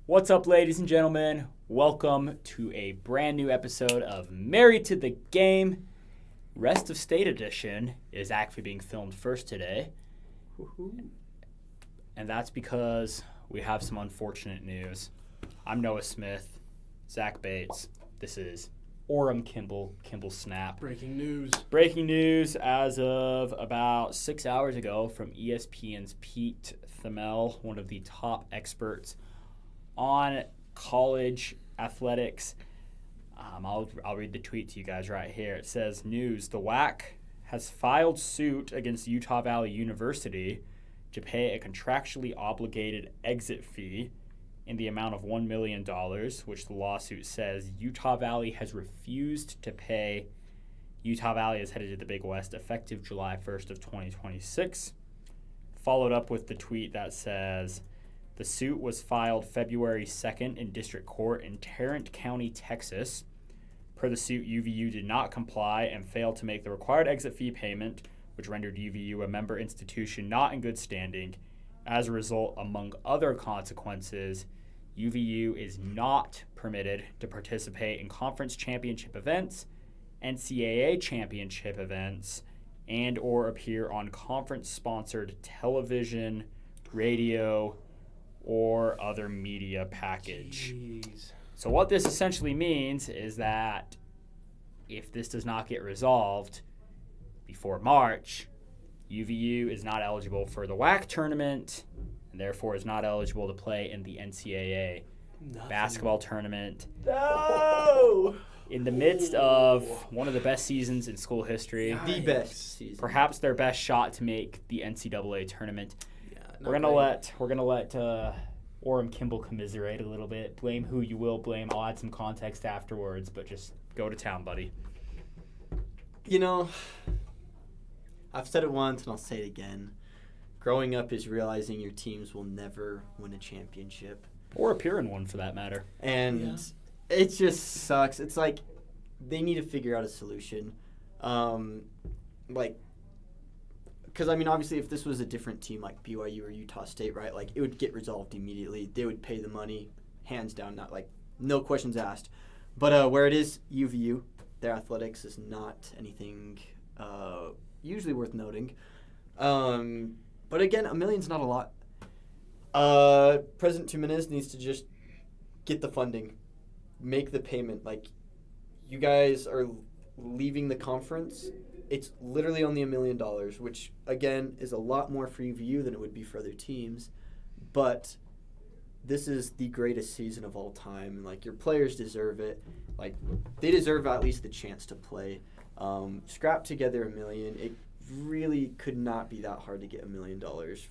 What's up, ladies and gentlemen? Welcome to a brand new episode of Married to the Game. Rest of State Edition is actually being filmed first today. Woo-hoo. And that's because we have some unfortunate news. I'm Noah Smith, Zach Bates. This is Orem Kimball Snap. Breaking news. Breaking news as of about 6 hours ago from ESPN's Pete Thamel, one of the top experts on college athletics. I'll read the tweet to you guys right here. It says, news, the WAC has filed suit against Utah Valley University to pay a contractually obligated exit fee in the amount of $1 million, which the lawsuit says Utah Valley has refused to pay. Utah Valley is headed to the Big West effective July 1st of 2026. Followed up with the tweet that says, the suit was filed February 2nd in district court in Tarrant County, Texas. Per the suit, UVU did not comply and failed to make the required exit fee payment, which rendered UVU a member institution not in good standing. As a result, among other consequences, UVU is not permitted to participate in conference championship events, NCAA championship events, and or appear on conference-sponsored television, radio, or other media package. Jeez. So what this essentially means is that if this does not get resolved before March, UVU is not eligible for the WAC tournament and therefore is not eligible to play in the NCAA basketball tournament. No! In the midst of one of the best seasons in school history. The best season. Perhaps their best shot to make the NCAA tournament. We're gonna let Orem Kimball commiserate a little bit. Blame who you will blame. I'll add some context afterwards, but just go to town, buddy. You know, I've said it once and I'll say it again. Growing up is realizing your teams will never win a championship. Or appear in one, for that matter. And it just sucks. It's like they need to figure out a solution. Because, obviously, if this was a different team like BYU or Utah State, right, it would get resolved immediately. They would pay the money, hands down, no questions asked. But where it is UVU, their athletics is not anything usually worth noting. But again, $1 million's not a lot. President Jimenez needs to just get the funding, make the payment. You guys are leaving the conference. It's literally only $1 million, which, again, is a lot more for UVU than it would be for other teams. But this is the greatest season of all time. Your players deserve it. They deserve at least the chance to play. Scrap together $1 million. It really could not be that hard to get $1 million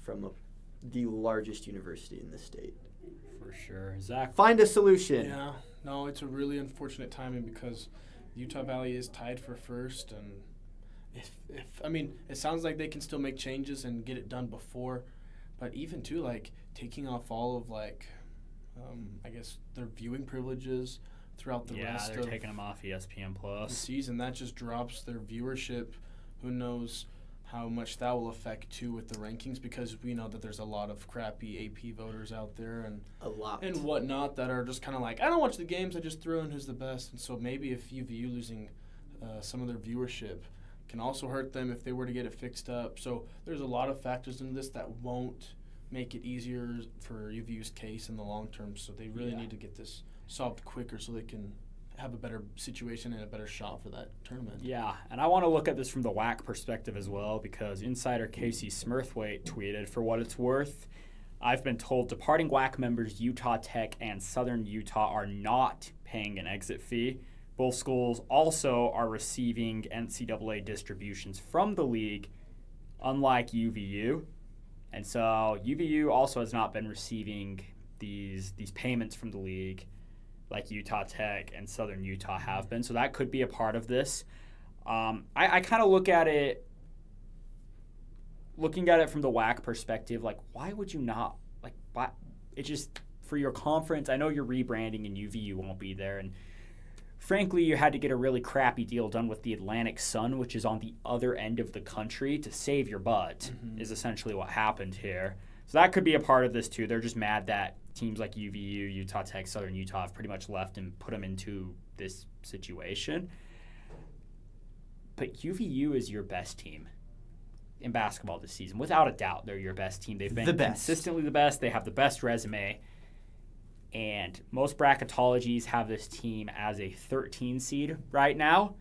from the largest university in the state. For sure. Zach? Find a solution. Yeah. No, it's a really unfortunate timing because Utah Valley is tied for first, and it sounds like they can still make changes and get it done before, but even too, taking off all of I guess their viewing privileges throughout the rest of taking them off ESPN Plus the season, that just drops their viewership. Who knows how much that will affect too with the rankings, because we know that there's a lot of crappy AP voters out there and whatnot that are just kind of I don't watch the games, I just throw in who's the best. And so maybe if UVU losing some of their viewership can also hurt them if they were to get it fixed up. So there's a lot of factors in this that won't make it easier for UVU's case in the long term. So they really need to get this solved quicker so they can have a better situation and a better shot for that tournament. Yeah, and I want to look at this from the WAC perspective as well, because insider Casey Smurthwaite tweeted, for what it's worth, I've been told departing WAC members Utah Tech and Southern Utah are not paying an exit fee. Both schools also are receiving NCAA distributions from the league, unlike UVU. And so UVU also has not been receiving these payments from the league like Utah Tech and Southern Utah have been. So that could be a part of this. I kind of looking at it from the WAC perspective, why would you not, why? It just, for your conference, I know you're rebranding and UVU won't be there, and frankly, you had to get a really crappy deal done with the Atlantic Sun, which is on the other end of the country, to save your butt, is essentially what happened here. So that could be a part of this, too. They're just mad that teams like UVU, Utah Tech, Southern Utah have pretty much left and put them into this situation. But UVU is your best team in basketball this season. Without a doubt, they're your best team. They've been consistently the best. They have the best resume. And most bracketologies have this team as a 13 seed right now.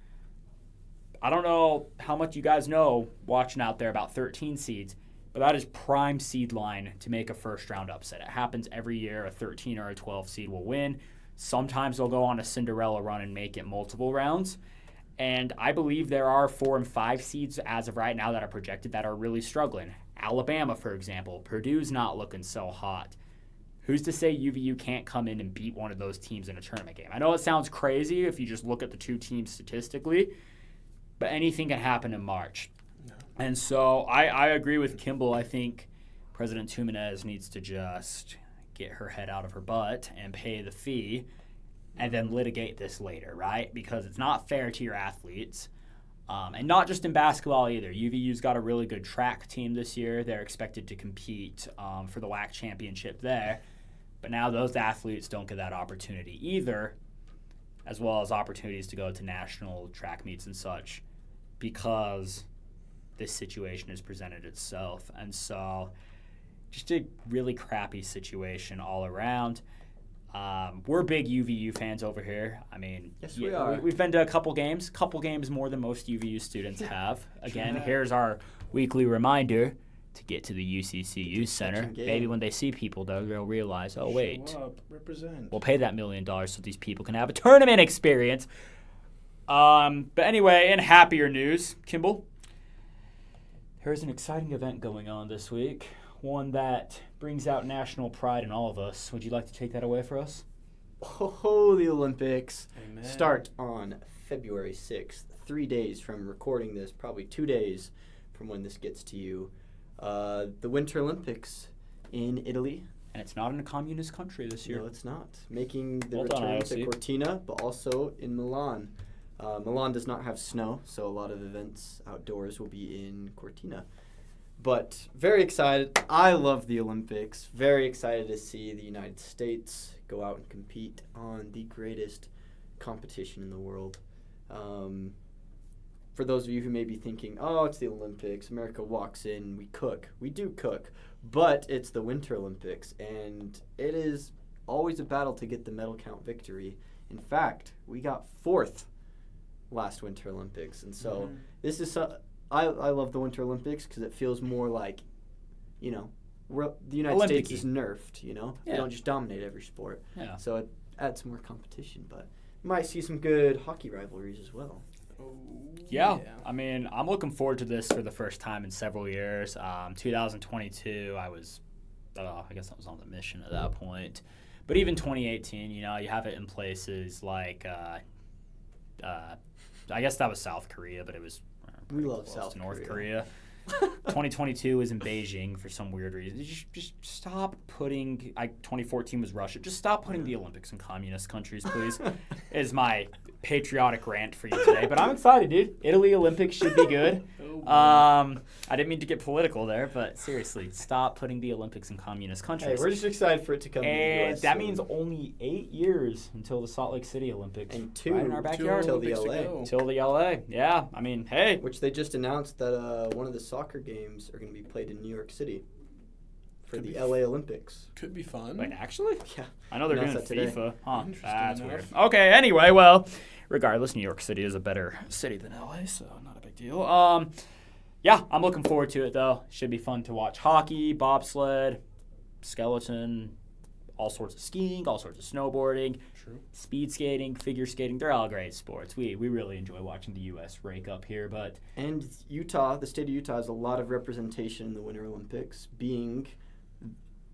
I don't know how much you guys know watching out there about 13 seeds, but that is prime seed line to make a first-round upset. It happens every year. A 13 or a 12 seed will win. Sometimes they'll go on a Cinderella run and make it multiple rounds. And I believe there are 4 and 5 seeds as of right now that are projected that are really struggling. Alabama, for example. Purdue's not looking so hot. Who's to say UVU can't come in and beat one of those teams in a tournament game? I know it sounds crazy if you just look at the two teams statistically, but anything can happen in March. No. And so I agree with Kimball. I think President Tuminez needs to just get her head out of her butt and pay the fee and then litigate this later, right? Because it's not fair to your athletes. And not just in basketball either. UVU's got a really good track team this year. They're expected to compete for the WAC championship there. But now those athletes don't get that opportunity either, as well as opportunities to go to national track meets and such, because this situation has presented itself. And so just a really crappy situation all around. We're big UVU fans over here. I mean, yes, we are. We've been to a couple games more than most UVU students have. Again, here's our weekly reminder to get to the UCC Youth Center. Maybe when they see people, they'll realize, oh, wait, show up, represent. We'll pay that $1 million so these people can have a tournament experience. But anyway, in happier news, Kimball, there's an exciting event going on this week. One that brings out national pride in all of us. Would you like to take that away for us? Oh, the Olympics. Amen. Start on February 6th, 3 days from recording this, probably 2 days from when this gets to you. The Winter Olympics in Italy. And it's not in a communist country this year. No, it's not. Making the Well return done, to Cortina, but also in Milan. Milan does not have snow, so a lot of events outdoors will be in Cortina. But very excited. I love the Olympics. Very excited to see the United States go out and compete on the greatest competition in the world. For those of you who may be thinking, oh, it's the Olympics, America walks in, we cook. We do cook, but it's the Winter Olympics, and it is always a battle to get the medal count victory. In fact, we got 4th last Winter Olympics, and so this is I love the Winter Olympics because it feels more like, you know, the United States is nerfed, you know? Yeah. They don't just dominate every sport. Yeah. So it adds more competition, but you might see some good hockey rivalries as well. Oh, yeah. I mean, I'm looking forward to this for the first time in several years. 2022, I guess I was on the mission at that point. But even 2018, you know, you have it in places like, I guess that was South Korea, but it was we love South North Korea. 2022 is in Beijing for some weird reason. Just stop putting. 2014 was Russia. Just stop putting the Olympics in communist countries, please. Is my patriotic rant for you today. But I'm excited, dude. Italy Olympics should be good. I didn't mean to get political there, but seriously, stop putting the Olympics in communist countries. Hey, we're just excited for it to come. And to the US, that means only 8 years until the Salt Lake City Olympics. And 2 right in our backyard. Until the LA. Till the LA. Yeah, I mean, hey. Which they just announced that one of the soccer games are going to be played in New York City for the LA Olympics. Could be fun. Wait, actually? Yeah. I know they're doing FIFA. Huh. That's enough. weird. Okay, anyway, well, regardless, New York City is a better city than LA, so not a big deal. Yeah, I'm looking forward to it, though. Should be fun to watch hockey, bobsled, skeleton, all sorts of skiing, all sorts of snowboarding, speed skating, figure skating. They're all great sports. We really enjoy watching the U.S. rake up here. And Utah, the state of Utah, has a lot of representation in the Winter Olympics, being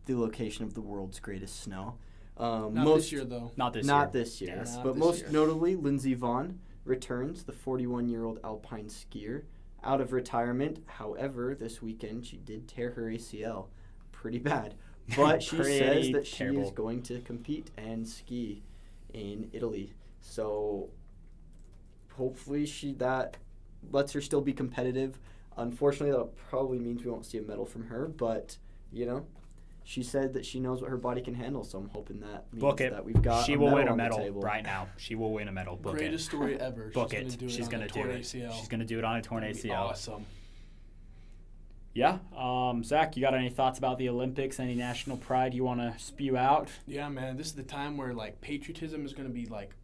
the location of the world's greatest snow. Not this year, though. Not this year. Yes, but most notably, Lindsey Vonn returns, the 41-year-old alpine skier, out of retirement. However, this weekend she did tear her ACL pretty bad. But she says that she is going to compete and ski in Italy. So hopefully that lets her still be competitive. Unfortunately, that probably means we won't see a medal from her. But, you know, she said that she knows what her body can handle, so I'm hoping that means Book it. that we've got She a will medal win a on the medal table. right now. She will win a medal. Book Greatest it. story ever. Book She's it. She's going to do it. ACL. She's going to do it on a torn That'd be ACL. awesome. Yeah. Zach, you got any thoughts about the Olympics? Any national pride you want to spew out? Yeah, man. This is the time where, like, patriotism is going to be, like,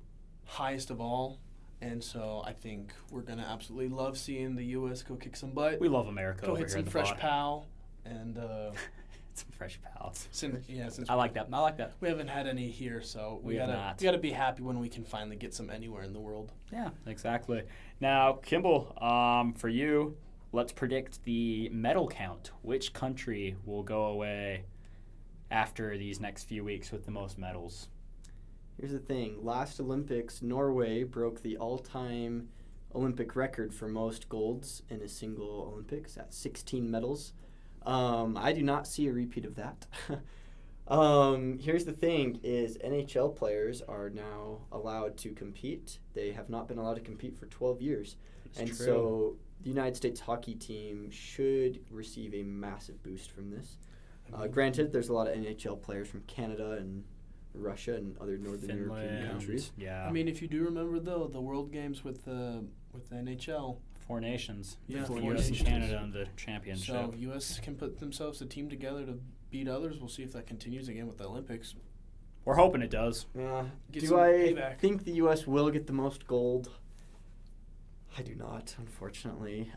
highest of all. And so I think we're going to absolutely love seeing the U.S. go kick some butt. We love America. Go over hit here some in the fresh pod. pal. And Some fresh pals. since I like that. I like that. we haven't had any here, so We have not. we gotta be happy when we can finally get some anywhere in the world. Yeah, exactly. Now, Kimball, for you, let's predict the medal count. Which country will go away after these next few weeks with the most medals? Here's the thing. Last Olympics, Norway broke the all-time Olympic record for most golds in a single Olympics at 16 medals. I do not see a repeat of that. Here's the thing is NHL players are now allowed to compete. They have not been allowed to compete for 12 years. That's true. So the United States hockey team should receive a massive boost from this. Granted, there's a lot of NHL players from Canada and Russia and other Northern European countries. Yeah. I mean, if you do remember though, the World Games with the NHL. 4 nations. Yeah, the 4 U.S. and nations. Canada in the championship. So U.S. can put themselves a team together to beat others. We'll see if that continues again with the Olympics. We're hoping it does. Yeah. Get Do some I payback. think the U.S. will get the most gold? I do not, unfortunately.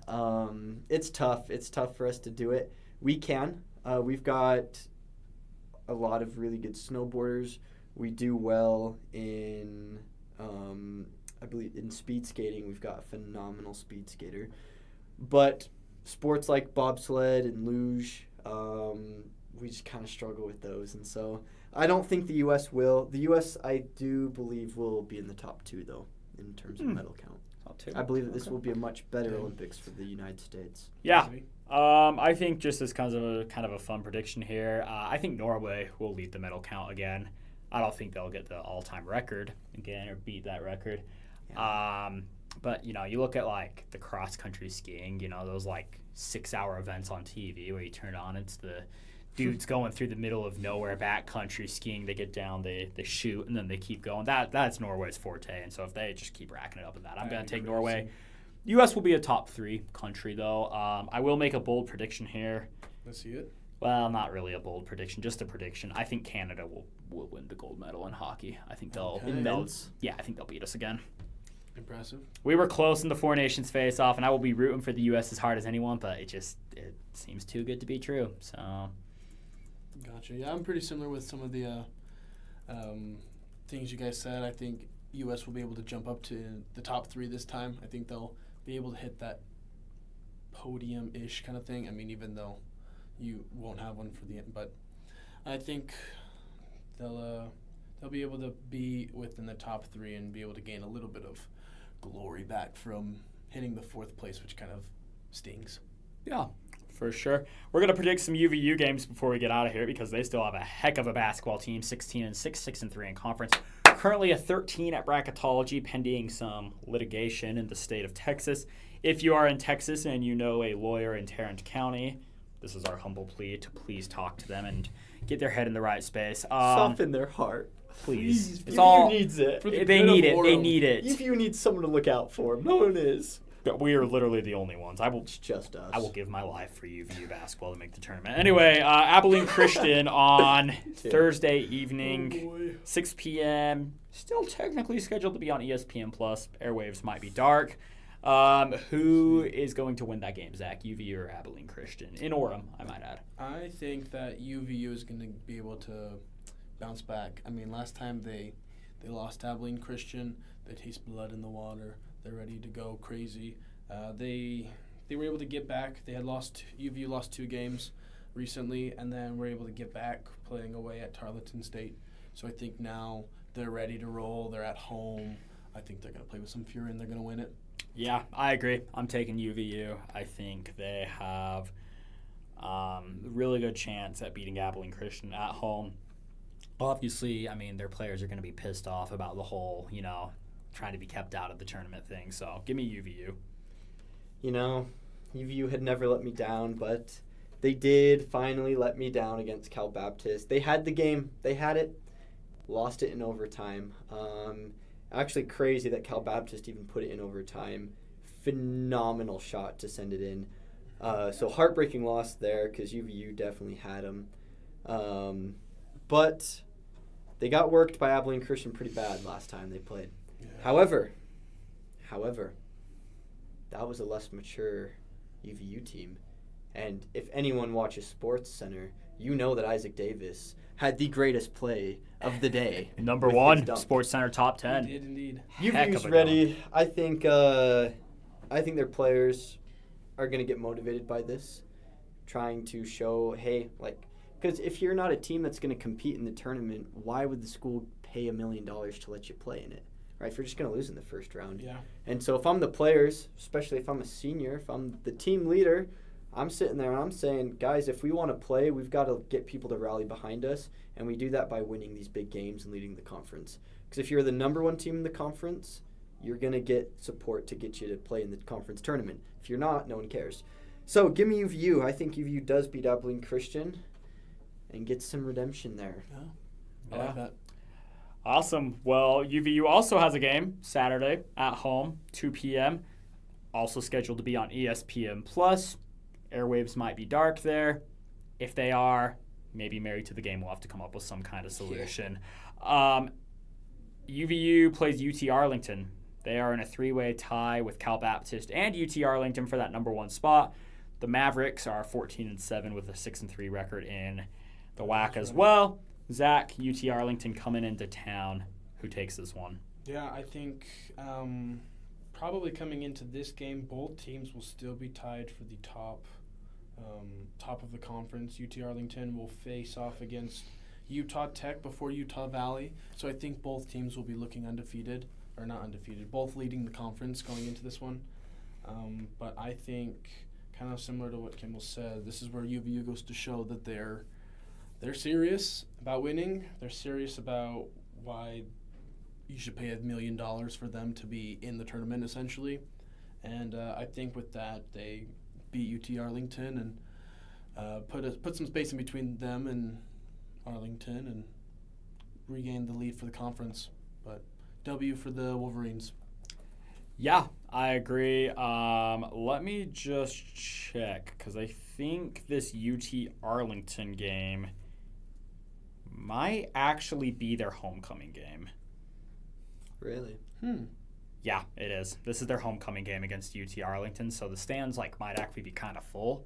It's tough. It's tough for us to do it. We can. We've got a lot of really good snowboarders. We do well in, I believe, in speed skating. We've got a phenomenal speed skater. But sports like bobsled and luge, we just kind of struggle with those. And so I don't think the U.S. will. The U.S., I do believe, will be in the top 2, though, in terms of medal count. I believe that this will be a much better Olympics for the United States. Yeah. I think just as kind of a fun prediction here, I think Norway will lead the medal count again. I don't think they'll get the all-time record again or beat that record. Yeah. But, you look at, like, the cross-country skiing, those, like, 6-hour events on TV where you turn on, it's the dudes going through the middle of nowhere backcountry skiing. They get down, they shoot, and then they keep going. That's Norway's forte, and so if they just keep racking it up with that, I'm going to take Norway. U.S. will be a top 3 country, though. I will make a bold prediction here. Let's see it. Well, not really a bold prediction, just a prediction. I think Canada will win the gold medal in hockey. I think they'll I think they'll beat us again. Impressive. We were close in the 4 nations face-off, and I will be rooting for the U.S. as hard as anyone, but it seems too good to be true. So, gotcha. Yeah, I'm pretty similar with some of the things you guys said. I think U.S. will be able to jump up to the top 3 this time. I think they'll be able to hit that podium-ish kind of thing. I mean, even though you won't have one for the end, but I think they'll be able to be within the top 3 and be able to gain a little bit of glory back from hitting the 4th place, which kind of stings. Yeah, for sure. We're going to predict some UVU games before we get out of here because they still have a heck of a basketball team, 16-6, 6-3 in conference. Currently a 13 at bracketology, pending some litigation in the state of Texas. If you are in Texas and you know a lawyer in Tarrant County, this is our humble plea to please talk to them and get their head in the right space. Soften their heart. Please. It's all needs it. They need it. They need it. If you need someone to look out for them, no one is. We are literally the only ones. It's just us. I will give my life for UVU basketball to make the tournament. Anyway, Abilene Christian on Thursday evening, 6 p.m. Still technically scheduled to be on ESPN+. Airwaves might be dark. Who is going to win that game, Zach? UVU or Abilene Christian? In Orem, I might add. I think that UVU is going to be able to bounce back. I mean, last time they lost Abilene Christian. They taste blood in the water. They're ready to go crazy. They were able to get back. UVU lost 2 games recently, and then were able to get back playing away at Tarleton State. So I think now they're ready to roll. They're at home. I think they're going to play with some fury, and they're going to win it. Yeah, I agree. I'm taking UVU. I think they have a really good chance at beating Abilene Christian at home. Obviously, I mean, their players are going to be pissed off about the whole, trying to be kept out of the tournament thing. So give me UVU. UVU had never let me down, but They did finally let me down against Cal Baptist. They had the game. They had it. Lost it in overtime. Actually crazy that Cal Baptist even put it in overtime. Phenomenal shot to send it in. So heartbreaking loss there because UVU definitely had them. But they got worked by Abilene Christian pretty bad last time they played. Yeah. However, that was a less mature UVU team. And if anyone watches Sports Center, you know that Isaac Davis had the greatest play of the day. Number 1, Sports Center top 10. He did indeed. UVU's ready. Dunk. I think their players are going to get motivated by this, trying to show, hey, because if you're not a team that's going to compete in the tournament, why would the school pay $1 million to let you play in it? Right? If you're just going to lose in the first round. Yeah. And so if I'm the players, especially if I'm a senior, if I'm the team leader, I'm sitting there and I'm saying, guys, if we want to play, we've got to get people to rally behind us, and we do that by winning these big games and leading the conference. Because if you're the number 1 team in the conference, you're going to get support to get you to play in the conference tournament. If you're not, no one cares. So give me UVU. I think UVU does beat Abilene Christian and gets some redemption there. Yeah. I like that. Awesome. Well, UVU also has a game Saturday at home, 2 p.m., also scheduled to be on ESPN+. Airwaves might be dark there. If they are, maybe married to the game, we'll have to come up with some kind of solution. UVU plays UT Arlington. They are in a 3-way tie with Cal Baptist and UT Arlington for that number 1 spot. The Mavericks are 14-7 with a 6-3 record in the WAC as well. Zach, UT Arlington coming into town. Who takes this one? Yeah, I think probably coming into this game, both teams will still be tied for the top of the conference. UT Arlington will face off against Utah Tech before Utah Valley. So I think both teams will be looking undefeated, or not undefeated, both leading the conference going into this one. But I think, kind of similar to what Kimball said, this is where UVU goes to show that they're serious about winning. They're serious about why you should pay $1 million for them to be in the tournament, essentially. And I think with that, they beat UT Arlington and put some space in between them and Arlington and regain the lead for the conference. But W for the Wolverines. Yeah, I agree. Let me just check, because I think this UT Arlington game might actually be their homecoming game. Really? Yeah, it is. This is their homecoming game against UT Arlington, so the stands might actually be kind of full.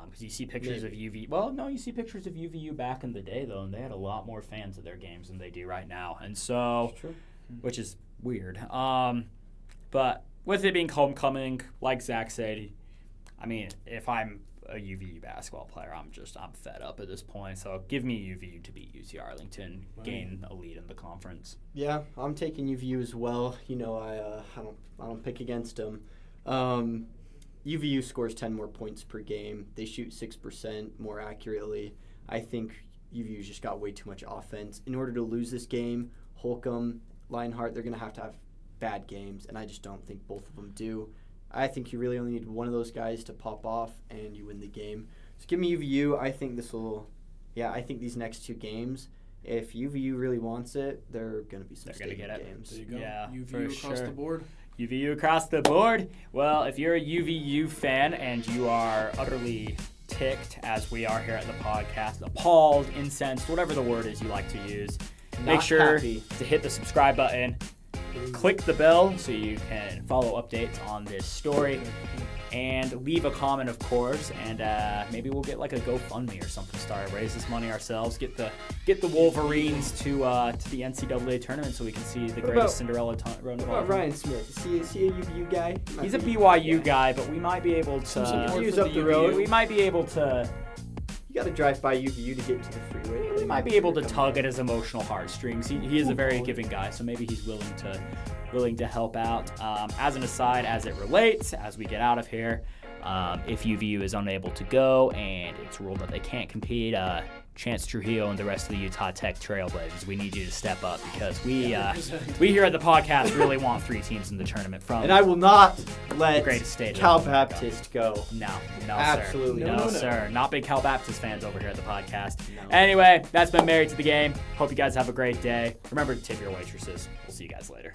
Because you see pictures of UVU. Well, no, you see pictures of UVU back in the day, though, and they had a lot more fans at their games than they do right now. And so, which is weird. But with it being homecoming, like Zach said, I mean, if I'm a UVU basketball player, I'm fed up at this point. So give me UVU to beat UT Arlington, gain a lead in the conference. Yeah, I'm taking UVU as well. You know, I don't pick against them. UVU scores 10 more points per game. They shoot 6% more accurately. I think UVU's just got way too much offense. In order to lose this game, Holcomb, Lionheart, they're going to have bad games, and I just don't think both of them do. I think you really only need one of those guys to pop off, and you win the game. So give me UVU. I think I think these next 2 games, if UVU really wants it, they're going to be some games. There you go. Yeah, UVU across the board. UVU across the board. Well, if you're a UVU fan and you are utterly ticked, as we are here at the podcast, appalled, incensed, whatever the word is you like to use, make sure to hit the subscribe button. Click the bell so you can follow updates on this story, and leave a comment, of course, and maybe we'll get a GoFundMe or something started, raise this money ourselves, get the Wolverines to the NCAA tournament so we can see the greatest Cinderella run of all. What about Ryan Smith? Is he a UVU guy? He's a BYU guy, but we might be able to use up the road. We might be able to. You got to drive by UVU to get to the freeway. We might be able to tug at his emotional heartstrings. He is a very giving guy, so maybe he's willing to help out. As an aside, as it relates, as we get out of here, if UVU is unable to go and it's ruled that they can't compete, Chance Trujillo and the rest of the Utah Tech Trailblazers, we need you to step up, because we here at the podcast really want 3 teams in the tournament. And I will not let the greatest stadium. Cal Baptist go. No, Absolutely sir. not. No, sir. Not big Cal Baptist fans over here at the podcast. No. Anyway, that's been Married to the Game. Hope you guys have a great day. Remember to tip your waitresses. We'll see you guys later.